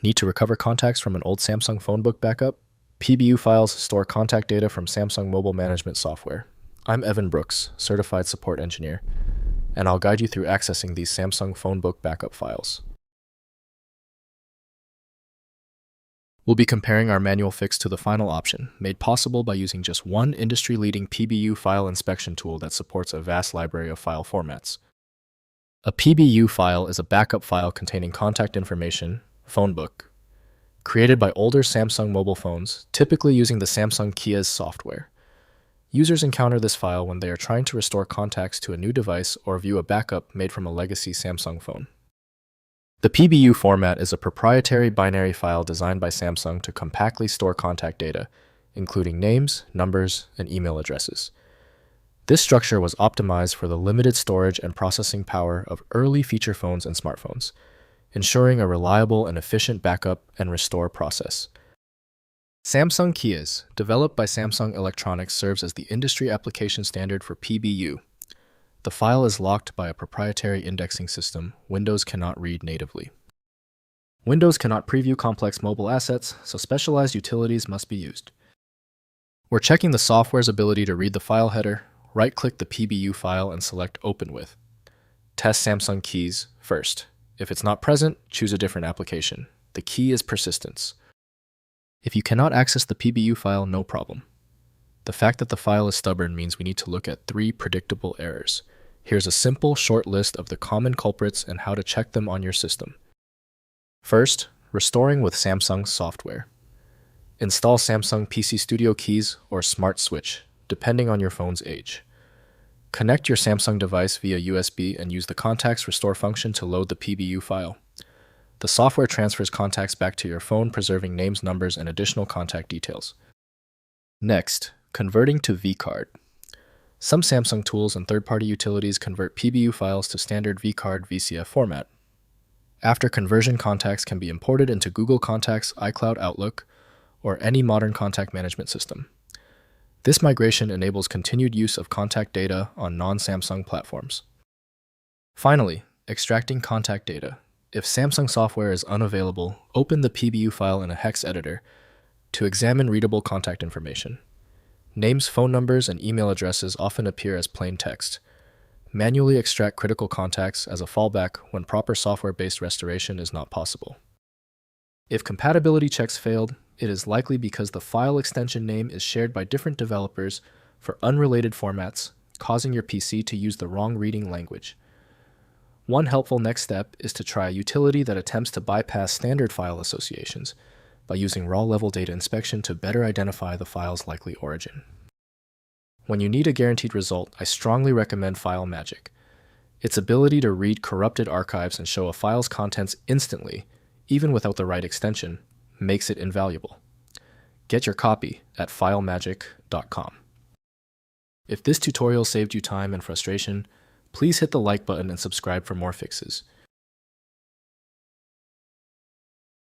Need to recover contacts from an old Samsung Phonebook backup? PBU Files store contact data from Samsung mobile management software. I'm Evan Brooks, Certified Support Engineer, and I'll guide you through accessing these Samsung Phonebook backup files. We'll be comparing our manual fix to the final option, made possible by using just one industry-leading PBU file inspection tool that supports a vast library of file formats. A PBU file is a backup file containing contact information, Phonebook, created by older Samsung mobile phones, typically using the Samsung Kies software. Users encounter this file when they are trying to restore contacts to a new device or view a backup made from a legacy Samsung phone. The PBU format is a proprietary binary file designed by Samsung to compactly store contact data, including names, numbers, and email addresses. This structure was optimized for the limited storage and processing power of early feature phones and smartphones, ensuring a reliable and efficient backup and restore process. Samsung Kies, developed by Samsung Electronics, serves as the industry application standard for PBU. The file is locked by a proprietary indexing system Windows cannot read natively. Windows cannot preview complex mobile assets, so specialized utilities must be used. We're checking the software's ability to read the file header. Right-click the PBU file and select Open With. Test Samsung Kies first. If it's not present, choose a different application. The key is persistence. If you cannot access the PBU file, no problem. The fact that the file is stubborn means we need to look at 3 predictable errors. Here's a simple, short list of the common culprits and how to check them on your system. First, restoring with Samsung software. Install Samsung PC Studio Keys or Smart Switch, depending on your phone's age. Connect your Samsung device via USB and use the Contacts Restore function to load the PBU file. The software transfers contacts back to your phone, preserving names, numbers, and additional contact details. Next, converting to vCard. Some Samsung tools and third-party utilities convert PBU files to standard vCard VCF format. After conversion, contacts can be imported into Google Contacts, iCloud, Outlook, or any modern contact management system. This migration enables continued use of contact data on non-Samsung platforms. Finally, extracting contact data. If Samsung software is unavailable, open the PBU file in a hex editor to examine readable contact information. Names, phone numbers, and email addresses often appear as plain text. Manually extract critical contacts as a fallback when proper software-based restoration is not possible. If compatibility checks failed, it is likely because the file extension name is shared by different developers for unrelated formats, causing your PC to use the wrong reading language. One helpful next step is to try a utility that attempts to bypass standard file associations by using raw-level data inspection to better identify the file's likely origin. When you need a guaranteed result, I strongly recommend FileMagic. Its ability to read corrupted archives and show a file's contents instantly, even without the right extension, makes it invaluable. Get your copy at filemagic.com. If this tutorial saved you time and frustration, please hit the like button and subscribe for more fixes.